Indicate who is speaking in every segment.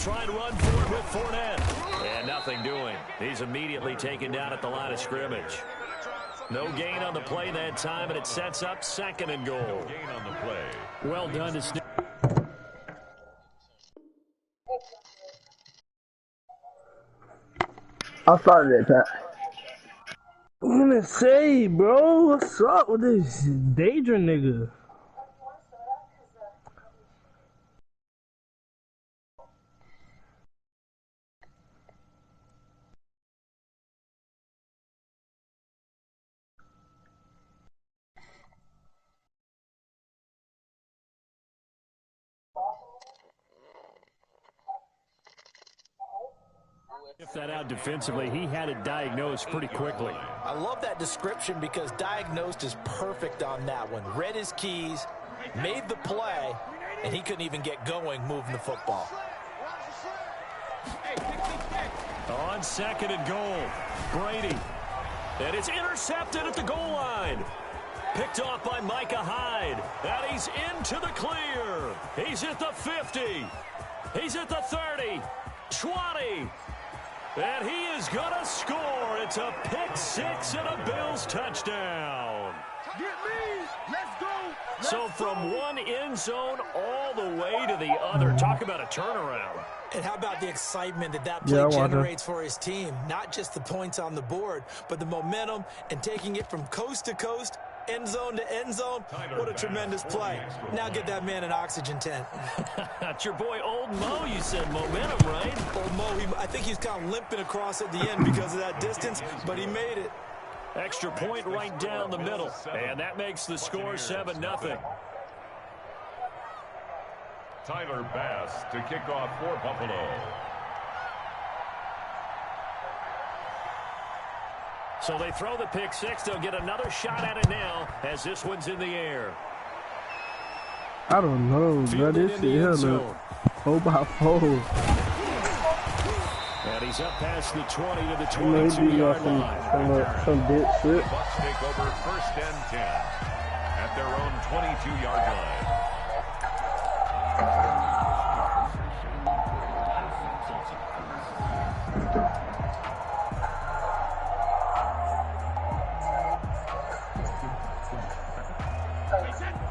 Speaker 1: try and run for it with Fournette. And nothing doing. He's immediately taken down at the line of scrimmage. No gain on the play that time, and it sets up 2nd and goal.
Speaker 2: No gain on the play.
Speaker 1: Well done to Snip.
Speaker 3: I started that, Pat. I'm gonna say, bro, what's up with this Daedra nigga?
Speaker 1: If that out defensively, he had it diagnosed pretty quickly.
Speaker 4: I love that description because diagnosed is perfect on that one. Read his keys, made the play, and he couldn't even get going moving the football.
Speaker 1: On 2nd and goal, Brady. And it's intercepted at the goal line. Picked off by Micah Hyde. And he's into the clear. He's at the 50. He's at the 30. 20. And he is going to score. It's a pick 6 and a Bills touchdown.
Speaker 5: Get me. Let's go.
Speaker 1: So from one end zone all the way to the other. Talk about a turnaround.
Speaker 4: And how about the excitement that play generates for his team? Not just the points on the board, but the momentum and taking it from coast to coast, end zone to end zone. What a tremendous play. Now get that man an oxygen tent.
Speaker 1: That's your boy Old Mo. You said momentum, right?
Speaker 4: Old Mo, I think he's kind of limping across at the end because of that distance, but he made it.
Speaker 1: Extra point right down the middle. And that makes the score 7-0.
Speaker 2: Tyler Bass to kick off for Buffalo.
Speaker 1: So they throw the pick 6. They'll get another shot at it now as this one's in the air.
Speaker 3: I don't know, bro. This shit here look 4x4.
Speaker 1: And he's up past the 20 to the 22-yard line.
Speaker 3: Some bitch shit.
Speaker 2: Bucs take over 1st and 10 at their own 22-yard line.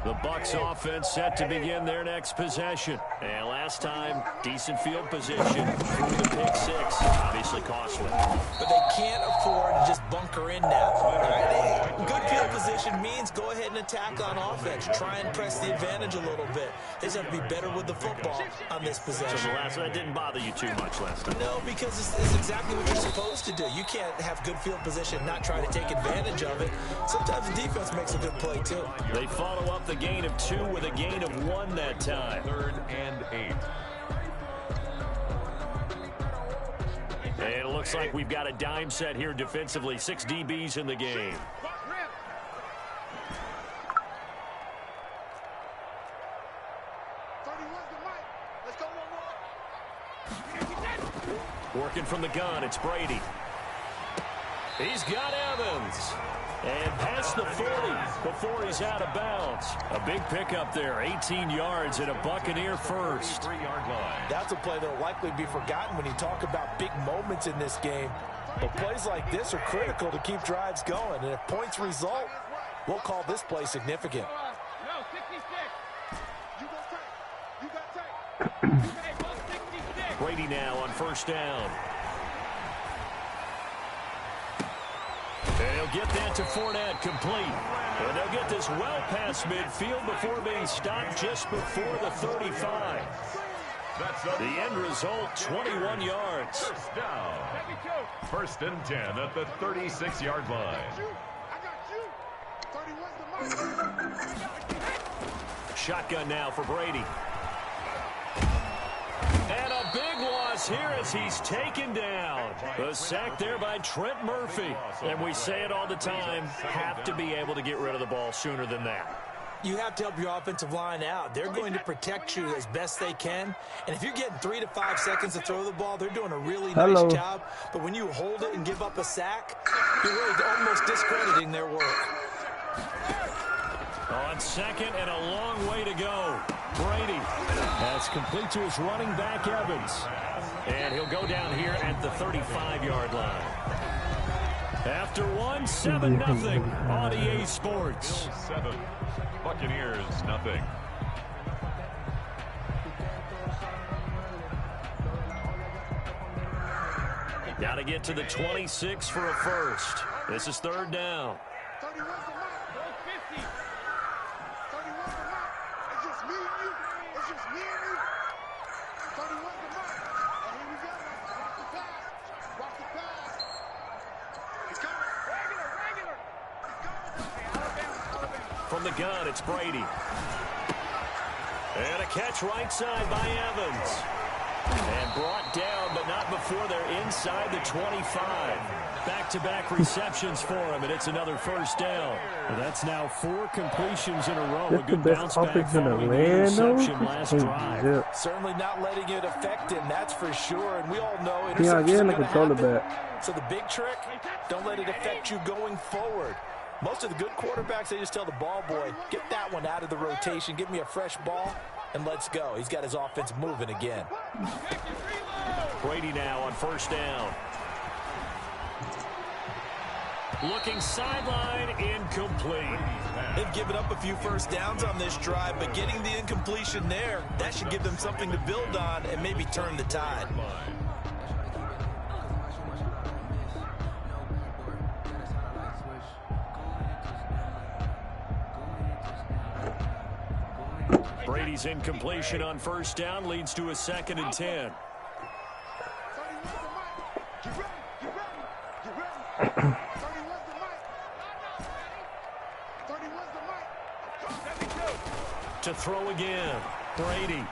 Speaker 1: The Bucs offense set to begin their next possession. And last time, decent field position through the pick 6. Obviously costly.
Speaker 4: But they can't afford to just bunker in now. Good field position means go ahead and attack on offense. Try and press the advantage a little bit. They just have to be better with the football on this possession.
Speaker 1: So that didn't bother you too much last time?
Speaker 4: No, because it's exactly what you're supposed to do. You can't have good field position and not try to take advantage of it. Sometimes the defense makes a good play, too.
Speaker 1: They follow up the gain of 2 with a gain of 1 that time.
Speaker 2: 3rd and 8.
Speaker 1: And it looks like we've got a dime set here defensively. 6 DBs in the game. Working from the gun, it's Brady. He's got Evans. And past the 40 before he's out of bounds. A big pickup there, 18 yards and a Buccaneer first.
Speaker 2: 3-yard line.
Speaker 4: That's a play that will likely be forgotten when you talk about big moments in this game. But plays like this are critical to keep drives going. And if points result, we'll call this play significant.
Speaker 5: No, 66.
Speaker 1: Brady now on 1st down. And he'll get that to Fournette, complete. And they'll get this well past midfield before being stopped just before the 35. The end result, 21 yards.
Speaker 2: First down. 1st and 10 at the 36-yard line.
Speaker 1: Shotgun now for Brady. And a big loss here as he's taken down. The sack there by Trent Murphy. And we say it all the time, have to be able to get rid of the ball sooner than that.
Speaker 4: You have to help your offensive line out. They're going to protect you as best they can. And if you're getting 3 to 5 seconds to throw the ball, they're doing a really nice job. But when you hold it and give up a sack, you're really almost discrediting their work.
Speaker 1: On 2nd and a long way to go. Brady. That's complete to his running back, Evans. And he'll go down here at the 35-yard line. After one, 7-0 on EA Sports.
Speaker 2: 7. Buccaneers, nothing.
Speaker 1: Got to get to the 26 for a first. This is third down.
Speaker 5: 31's the mark. Go 50. 31's the mark. It's just me and you. It's just me and you. 31's the mark. And here we go. Watch the pass. Watch the pass. He's coming. Regular. He's coming. Alabama.
Speaker 1: From the gun, it's Brady. And a catch right side by Evans. And brought down, but not before they're inside the 25. Back-to-back receptions for him, and it's another first down. Well, that's now 4 completions in a row.
Speaker 3: That's
Speaker 1: a good
Speaker 3: the best
Speaker 1: bounce back
Speaker 3: offense in
Speaker 1: following the
Speaker 3: Orlando.
Speaker 1: interception last drive.
Speaker 3: Yeah.
Speaker 4: Certainly not letting it affect him, that's for sure. And we all know
Speaker 3: Yeah,
Speaker 4: interceptions
Speaker 3: again,
Speaker 4: are
Speaker 3: I
Speaker 4: going to
Speaker 3: control the
Speaker 4: happen.
Speaker 3: back.
Speaker 4: So the big trick, don't let it affect you going forward. Most of the good quarterbacks, they just tell the ball boy, get that one out of the rotation, give me a fresh ball, and let's go. He's got his offense moving again.
Speaker 1: Brady now on first down. Looking sideline, incomplete.
Speaker 4: They've given up a few first downs on this drive, but getting the incompletion there, that should give them something to build on and maybe turn the tide.
Speaker 1: Brady's incompletion on first down leads to a 2nd and 10.
Speaker 5: 31's the mark.
Speaker 1: To throw again, Brady.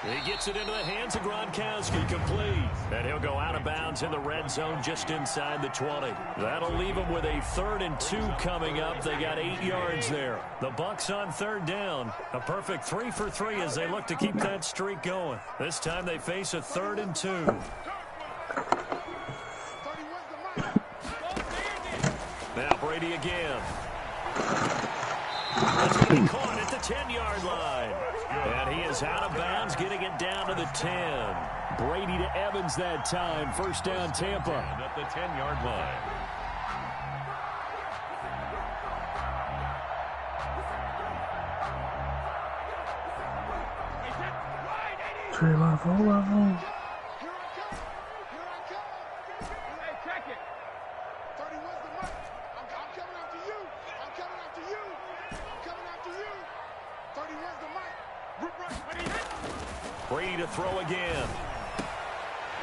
Speaker 1: He gets it into the hands of Gronkowski, complete. And he'll go out of bounds in the red zone just inside the 20. That'll leave him with a 3rd and 2 coming up. They got 8 yards there. The Bucs on third down. A perfect 3 for 3 as they look to keep that streak going. This time they face a 3rd and 2. Now Brady again. That's going to be caught at the 10-yard line. And he is out of bounds, getting it down to the 10. Brady to Evans that time. First down, Tampa.
Speaker 2: And at the 10-yard line.
Speaker 3: Trayvon, hold on.
Speaker 5: Here I come. Hey, check it. 31's the mark. I'm coming after you. I'm coming after you. I'm coming after you. 31's the mark.
Speaker 1: Brady to throw again.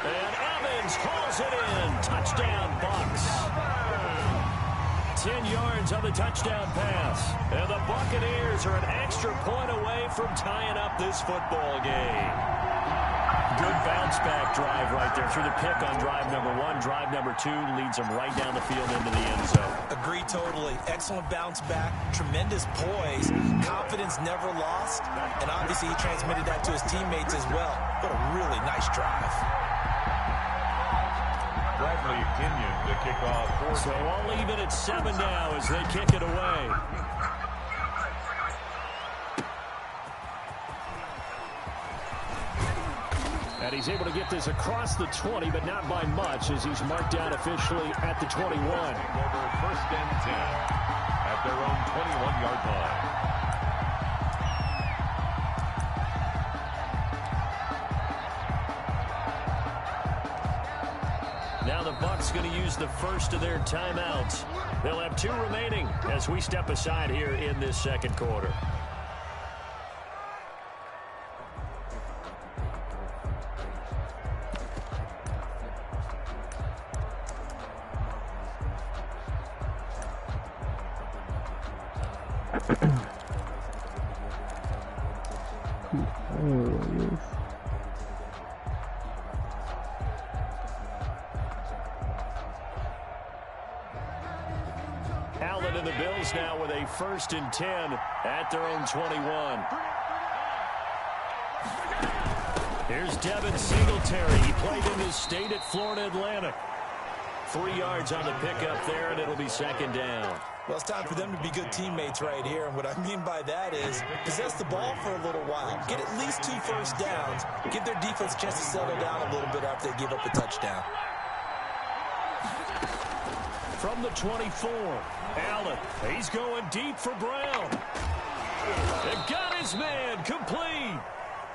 Speaker 1: And Evans hauls it in. Touchdown, Bucs. 10 yards on the touchdown pass. And the Buccaneers are an extra point away from tying up this football game. Good bounce-back drive right there through the pick on drive number 1. Drive number 2 leads them right down the field into the end zone.
Speaker 4: Agree totally. Excellent bounce back, tremendous poise, confidence never lost, and obviously he transmitted that to his teammates as well. What a really nice drive.
Speaker 2: Bradley Pinion to kick off.
Speaker 1: So I'll leave it at 7 now as they kick it away. And he's able to get this across the 20, but not by much as he's marked down officially at the 21.
Speaker 2: Over first and 10 at their own 21-yard line.
Speaker 1: Now the Bucs going to use the first of their timeouts. They'll have 2 remaining as we step aside here in this second quarter. Allen and the Bills now with a 1st and 10 at their own 21. Here's Devin Singletary. He played in his state at Florida Atlantic. 3 yards on the pickup there, and it'll be 2nd down.
Speaker 4: Well, it's time for them to be good teammates right here. And what I mean by that is possess the ball for a little while. Get at least 2 first downs. Give their defense a chance to settle down a little bit after they give up a touchdown.
Speaker 1: From the 24, Allen. He's going deep for Brown. They got his man complete.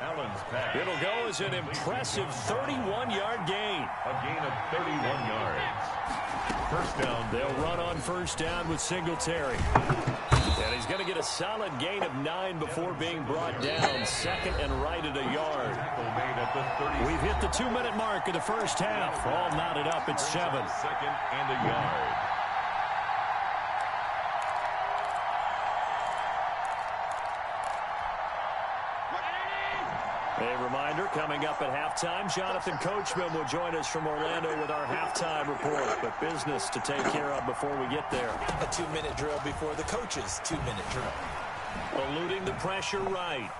Speaker 2: Allen's pass.
Speaker 1: It'll go as an impressive 31-yard gain.
Speaker 2: A gain of 31 yards. First down.
Speaker 1: They'll run on first down with Singletary. And he's going to get a solid gain of 9 before being brought down. Second and right at a yard. We've hit the 2-minute mark of the first half. All knotted up at 7.
Speaker 2: Second and a yard.
Speaker 1: A reminder, coming up at halftime, Jonathan Coachman will join us from Orlando with our halftime report. But business to take care of before we get there.
Speaker 4: A 2-minute drill before the coach's 2-minute drill.
Speaker 1: Eluding the pressure right.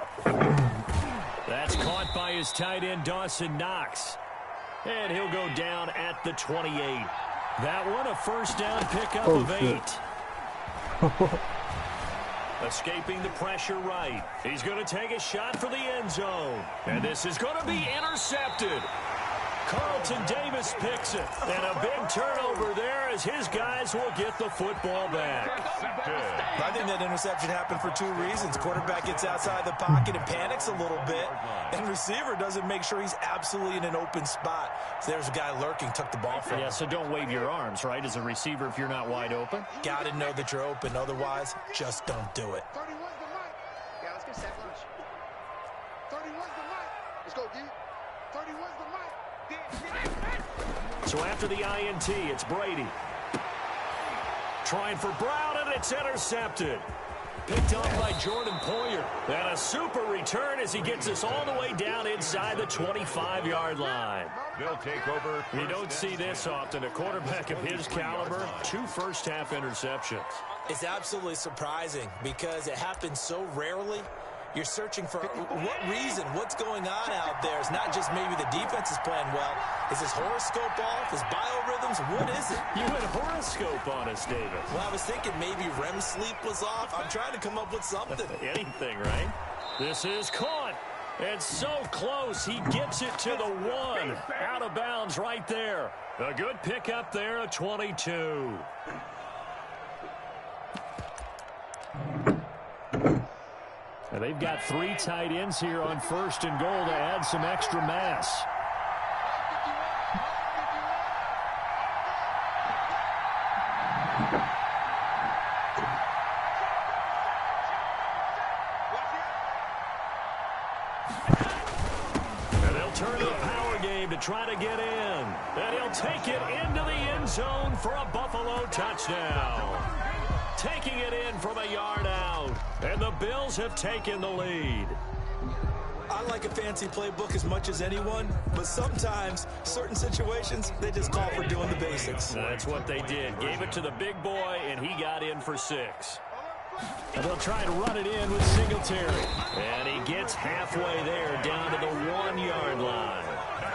Speaker 1: That's caught by his tight end, Dawson Knox. And he'll go down at the 28. That one, a first down pickup of 8. Escaping the pressure right. He's going to take a shot for the end zone. And this is going to be intercepted. Carlton Davis picks it. And a big turnover there as his guys will get the football back.
Speaker 4: I think that interception happened for 2 reasons. Quarterback gets outside the pocket and panics a little bit. And receiver doesn't make sure he's absolutely in an open spot. So there's a guy lurking, took the ball from him.
Speaker 1: Yeah, so don't wave your arms, right, as a receiver if you're not wide open.
Speaker 4: Got to know that you're open. Otherwise, just don't do it.
Speaker 5: 31's the mic. Yeah, let's go set lunch. 31's the mic. Let's go, D. 31's the mic.
Speaker 1: So after the INT, it's Brady. Trying for Brown, and it's intercepted. Picked off by Jordan Poyer. And a super return as he gets us all the way down inside the 25-yard line.
Speaker 2: They'll take over.
Speaker 1: You don't see this often. A quarterback of his caliber, 2 first-half interceptions.
Speaker 4: It's absolutely surprising because it happens so rarely. You're searching for what reason, what's going on out there. It's not just maybe the defense is playing well. Is his horoscope off? His biorhythms? What is it?
Speaker 1: You went horoscope on us, David.
Speaker 4: Well, I was thinking maybe REM sleep was off. I'm trying to come up with something.
Speaker 1: Anything, right? This is caught. And so close. He gets it to the 1. Out of bounds right there. A good pickup there at 22. And they've got 3 tight ends here on first and goal to add some extra mass. And they'll turn to the power game to try to get in. And he'll take it into the end zone for a Buffalo touchdown. Taking it in from a yard out. And the Bills have taken the lead.
Speaker 4: I like a fancy playbook as much as anyone, but sometimes, certain situations, they just call for doing the basics.
Speaker 1: That's what they did. Gave it to the big boy, and he got in for 6. And they'll try to run it in with Singletary. And he gets halfway there, down to the 1-yard line.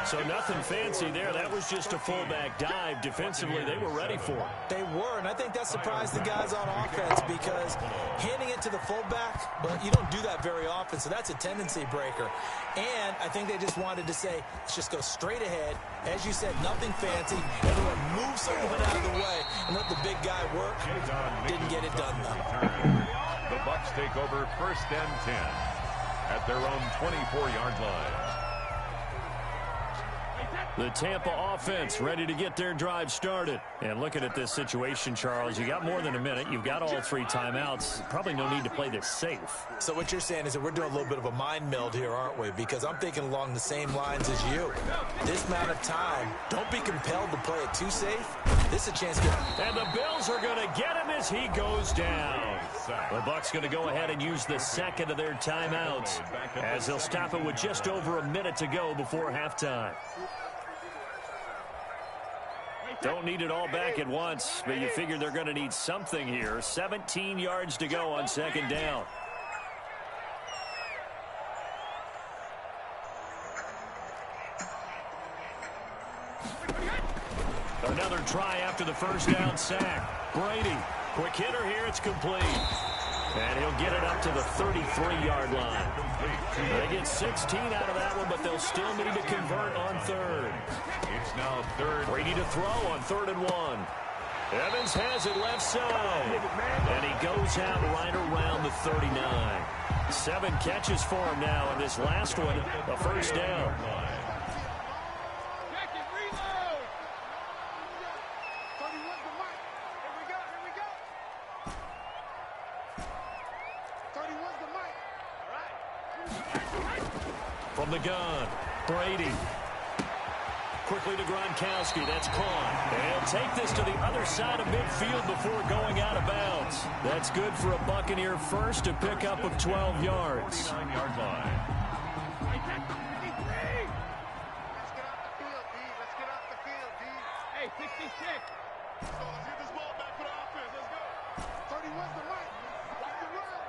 Speaker 1: So nothing fancy there. That was just a fullback dive. Defensively, they were ready for it.
Speaker 4: They were, and I think that surprised the guys on offense because handing it to the fullback, well, you don't do that very often, so that's a tendency breaker. And I think they just wanted to say, let's just go straight ahead. As you said, nothing fancy. Everyone move someone out of the way and let the big guy work. Didn't get it done, though.
Speaker 2: The Bucs take over first and 10 at their own 24-yard line.
Speaker 1: The Tampa offense ready to get their drive started. And looking at this situation, Charles, you got more than a minute. You've got all 3 timeouts. Probably no need to play this safe.
Speaker 4: So what you're saying is that we're doing a little bit of a mind meld here, aren't we? Because I'm thinking along the same lines as you. This amount of time, don't be compelled to play it too safe. This is a chance to get...
Speaker 1: And the Bills are going to get him as he goes down. The Bucs going to go ahead and use the second of their timeouts as they'll stop it with just over a minute to go before halftime. Don't need it all back at once, but you figure they're going to need something here. 17 yards to go on second down. Another try after the first down sack. Brady Quick hitter here. It's complete. And he'll get it up to the 33-yard line. They get 16 out of that one, but they'll still need to convert on third.
Speaker 2: It's now third.
Speaker 1: Brady to throw on 3rd and 1. Evans has it left side. And he goes out right around the 39. 7 catches for him now, and this last one, a first down. From the gun, Brady. Quickly to Gronkowski. That's caught. And take this to the other side of midfield before going out of bounds. That's good for a Buccaneer first, to pick up of 12 yards.
Speaker 2: 49-yard line.
Speaker 5: Let's get off the field, D. Hey, 66. Let's get this ball back for the offense. Let's go. 31's the mic. Watch the run.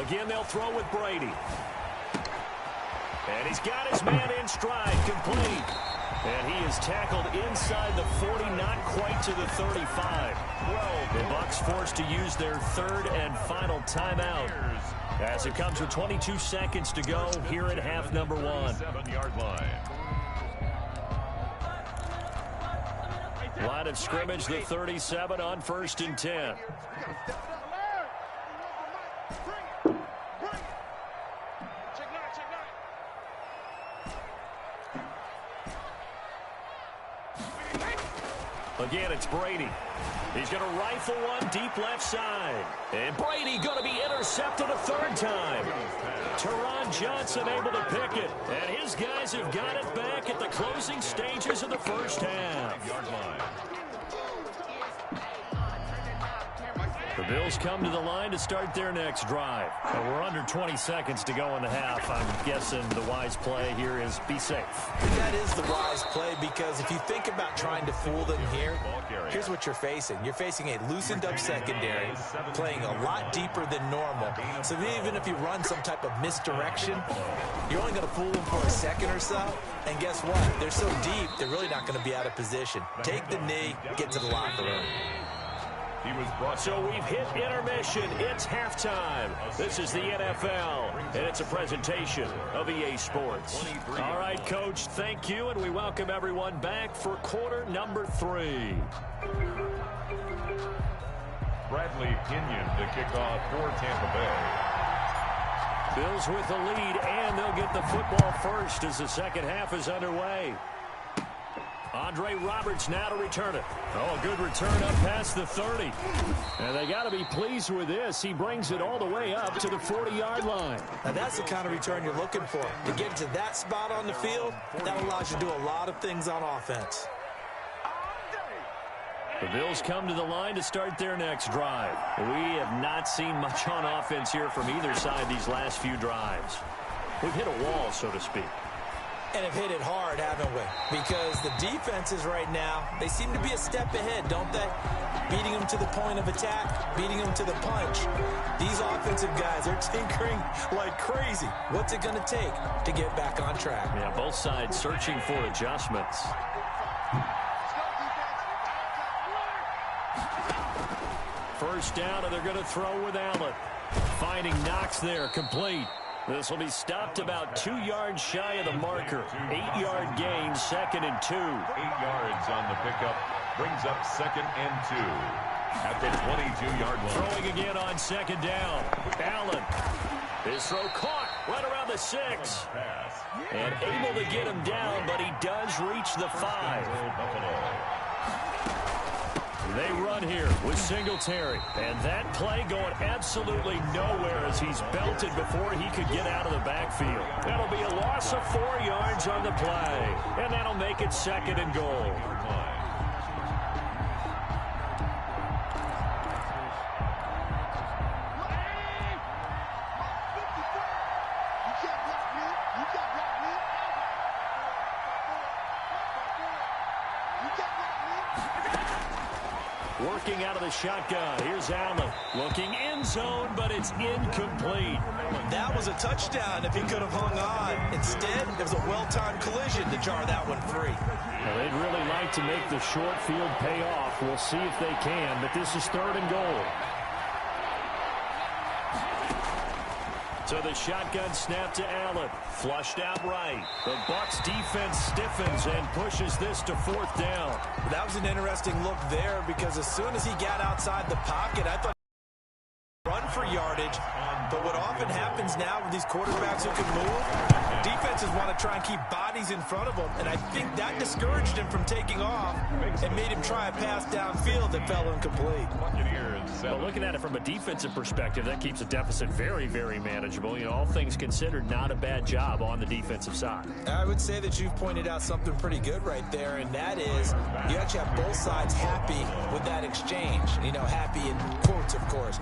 Speaker 1: Again, they'll throw with Brady. And he's got his man in stride, complete. And he is tackled inside the 40, not quite to the 35. The Bucs forced to use their 3rd and final timeout, as it comes with 22 seconds to go here at half number 1.
Speaker 2: 7-yard line.
Speaker 1: Line of scrimmage, the 37 on 1st and 10. Again, it's Brady. He's going to rifle one deep left side. And Brady going to be intercepted a 3rd time. Teron Johnson able to pick it. And his guys have got it back at the closing stages of the first half. The Bills come to the line to start their next drive. We're under 20 seconds to go in the half. I'm guessing the wise play here is be safe.
Speaker 4: That is the wise play, because if you think about trying to fool them here, here's what you're facing. You're facing a loosened up secondary, playing a lot deeper than normal. So even if you run some type of misdirection, you're only going to fool them for a second or so. And guess what? They're so deep, they're really not going to be out of position. Take the knee, get to the locker room.
Speaker 1: So we've hit intermission. It's halftime. This is the NFL, and it's a presentation of EA Sports. All right, Coach, thank you, and we welcome everyone back for quarter number 3.
Speaker 2: Bradley Pinion to kick off for Tampa Bay.
Speaker 1: Bills with the lead, and they'll get the football first as the second half is underway. Andre Roberts now to return it. Oh, a good return up past the 30. And they got to be pleased with this. He brings it all the way up to the 40-yard line.
Speaker 4: Now, that's the kind of return you're looking for. To get to that spot on the field, that allows you to do a lot of things on offense.
Speaker 1: The Bills come to the line to start their next drive. We have not seen much on offense here from either side these last few drives. We've hit a wall, so to speak.
Speaker 4: And have hit it hard, haven't we? Because the defenses right now, they seem to be a step ahead, don't they? Beating them to the point of attack, beating them to the punch. These offensive guys are tinkering like crazy. What's it going to take to get back on track?
Speaker 1: Yeah, both sides searching for adjustments. First down, and they're going to throw with Allen. Finding Knox there, complete. This will be stopped about 2 yards shy of the marker. 8-yard gain, 2nd and 2.
Speaker 2: 8 yards on the pickup. Brings up 2nd and 2 at the 22-yard line.
Speaker 1: Throwing again on 2nd down. Allen. His throw caught right around the 6. And able to get him down, but he does reach the 5. They run here with Singletary. And that play going absolutely nowhere as he's belted before he could get out of the backfield. That'll be a loss of 4 yards on the play. And that'll make it 2nd and goal. Working out of the shotgun. Here's Allen. Looking end zone, but it's incomplete.
Speaker 4: That was a touchdown if he could have hung on. Instead, it was a well-timed collision to jar that one free.
Speaker 1: Well, they'd really like to make the short field pay off. We'll see if they can, but this is 3rd and goal. So the shotgun snap to Allen. Flushed out right. The Bucs defense stiffens and pushes this to 4th down.
Speaker 4: That was an interesting look there because as soon as he got outside the pocket, I thought run for yardage. But what often happens now with these quarterbacks who can move, defenses want to try and keep bodies in front of them. And I think that discouraged him from taking off and made him try a pass downfield that fell incomplete.
Speaker 1: Well, looking at it from a defensive perspective, that keeps a deficit very, very manageable. You know, all things considered, not a bad job on the defensive side.
Speaker 4: I would say that you've pointed out something pretty good right there, and that is you actually have both sides happy with that exchange. You know, happy in quotes, of course.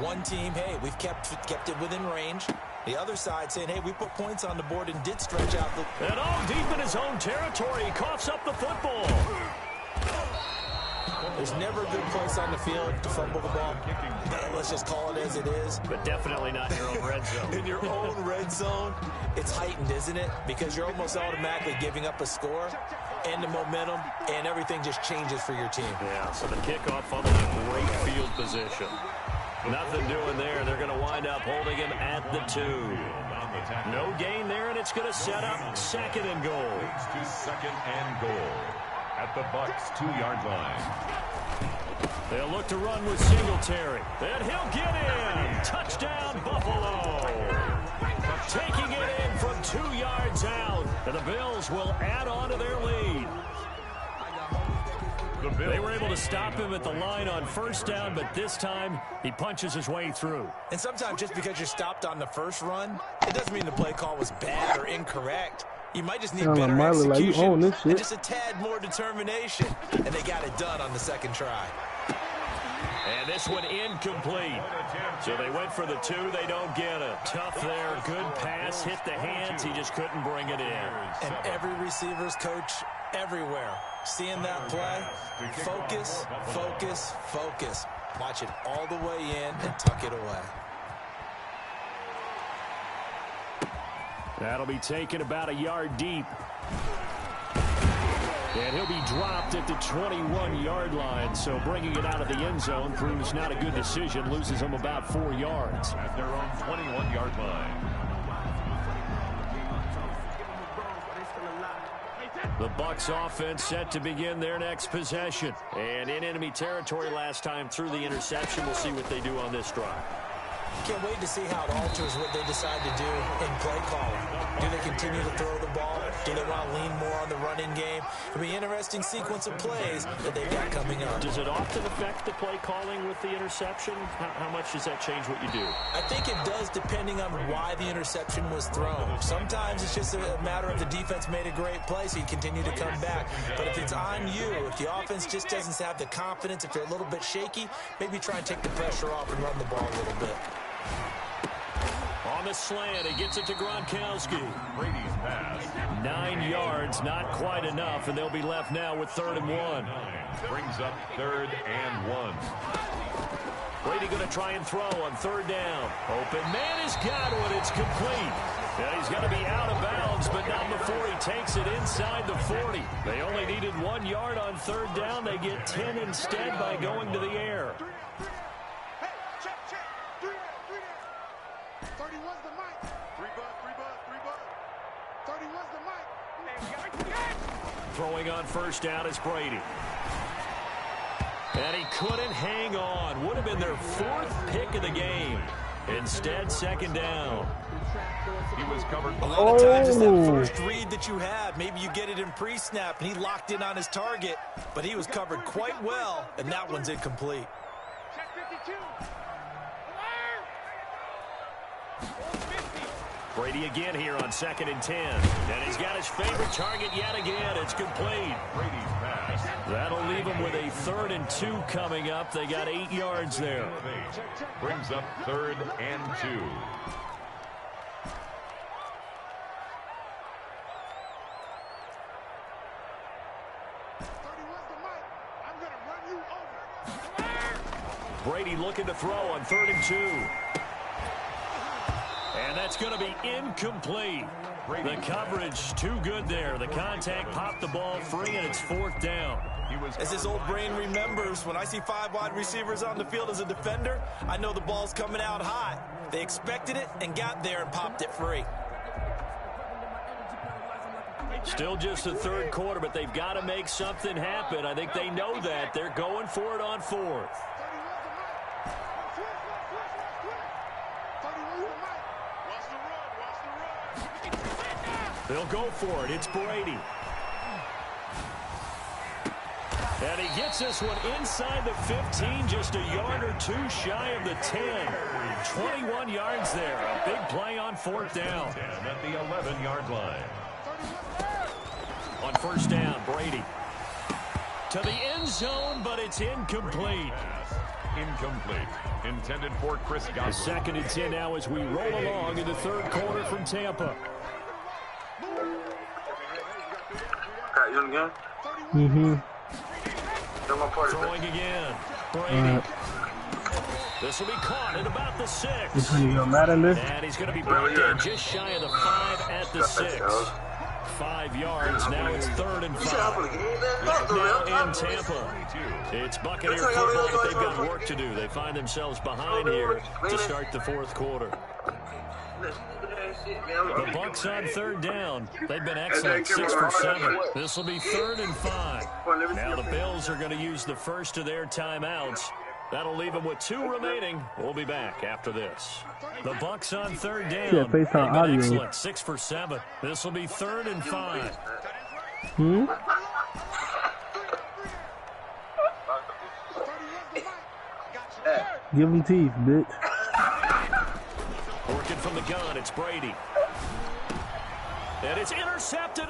Speaker 4: One team, hey, we've kept it within range. The other side saying, hey, we put points on the board and did stretch out the...
Speaker 1: And all deep in his own territory, he coughs up the football.
Speaker 4: There's never a good place on the field to fumble the ball. Let's just call it as it is.
Speaker 1: But definitely not in your own red zone.
Speaker 4: In your own red zone, it's heightened, isn't it? Because you're almost automatically giving up a score and the momentum, and everything just changes for your team.
Speaker 1: Yeah, so the kickoff fumble in great field position. Nothing doing there. They're going to wind up holding him at the 2. No gain there, and it's going to set up 2nd and goal.
Speaker 2: Leads to 2nd and goal at the Bucs 2-yard line.
Speaker 1: They'll look to run with Singletary. And he'll get in. Touchdown, Buffalo. Taking it in from 2 yards out. And the Bills will add on to their lead. They were able to stop him at the line on 1st down, but this time he punches his way through.
Speaker 4: And sometimes just because you're stopped on the first run, it doesn't mean the play call was bad or incorrect. You might just need better execution and just a tad more determination. And they got it done on the 2nd try.
Speaker 1: And this one incomplete. So they went for the 2. They don't get it. Tough there. Good pass. Hit the hands. He just couldn't bring it in.
Speaker 4: And every receiver's coach everywhere seeing that play. Focus, focus, focus. Watch it all the way in and tuck it away.
Speaker 1: That'll be taken about a yard deep. And he'll be dropped at the 21-yard line. So bringing it out of the end zone proves not a good decision. Loses him about 4 yards.
Speaker 2: At their own 21-yard line.
Speaker 1: The Bucs offense set to begin their next possession. And in enemy territory last time through the interception. We'll see what they do on this drive.
Speaker 4: Can't wait to see how it alters what they decide to do in play calling. Do they continue to throw the ball? Do they want to lean more on the running game? It'll be an interesting sequence of plays that they've got coming up.
Speaker 1: Does it often affect the play calling with the interception? How much does that change what you do?
Speaker 4: I think it does depending on why the interception was thrown. Sometimes it's just a matter of the defense made a great play, so you continue to come back. But if it's on you, if the offense just doesn't have the confidence, if they're a little bit shaky, maybe try and take the pressure off and run the ball a little bit.
Speaker 1: On the slant, he gets it to Gronkowski.
Speaker 2: Brady's pass.
Speaker 1: 9 yards, not quite enough, and they'll be left now with 3rd and 1.
Speaker 2: Brings up 3rd and 1.
Speaker 1: Brady going to try and throw on 3rd down. Open man has got one. It's complete. Yeah, he's going to be out of bounds, but not before he takes it inside the 40. They only needed 1 yard on 3rd down. They get 10 instead by going to the air.
Speaker 5: 31's the mic. 3 bud. 31's the mic.
Speaker 1: Throwing on 1st down is Brady. And he couldn't hang on. Would have been their 4th pick of the game. Instead, 2nd down.
Speaker 2: He was covered.
Speaker 4: A lot of times it's that first read that you have. Maybe you get it in pre-snap, and he locked in on his target, but he was covered quite well, and that one's incomplete.
Speaker 5: Check 52.
Speaker 1: Brady again here on 2nd and 10. And he's got his favorite target yet again. It's complete.
Speaker 2: Brady's pass.
Speaker 1: That'll leave him with a 3rd and 2 coming up. They got 8 yards there.
Speaker 2: Brings up 3rd and 2.
Speaker 1: looking to throw on 3rd and 2. And that's going to be incomplete. The coverage too good there. The contact popped the ball free, and it's 4th down.
Speaker 4: As his old brain remembers, when I see 5 wide receivers on the field as a defender, I know the ball's coming out high. They expected it and got there and popped it free.
Speaker 1: Still just the 3rd quarter, but they've got to make something happen. I think they know that. They're going for it on 4th. They'll go for it. It's Brady. And he gets this one inside the 15, just a yard or 2 shy of the 10. 21 yards there. A big play on 4th down.
Speaker 2: At the 11-yard line.
Speaker 1: On 1st down, Brady. To the end zone, but it's incomplete.
Speaker 2: Incomplete. Intended for Chris Godwin.
Speaker 1: 2nd and 10 now as we roll along in the 3rd quarter from Tampa. Throwing again. Brady. This will be caught at about the 6. And he's going to be brought down just shy of the 5 at the 6. 5 yards. Now it's 3rd and 5. Now in Tampa. It's Buccaneer football, but they've got work to do. They find themselves behind here to start the 4th quarter. The Bucs on 3rd down. They've been excellent, 6 for 7. This will be 3rd and 5. Now the Bills are going to use the first of their timeouts. That'll leave them with 2 remaining. We'll be back after this. The Bucs on 3rd down.
Speaker 3: Yeah, based on
Speaker 1: They've been
Speaker 3: audio.
Speaker 1: excellent, 6 for 7. This will be 3rd and 5.
Speaker 3: Give him teeth, bitch.
Speaker 1: Working from the gun, it's Brady. And it's intercepted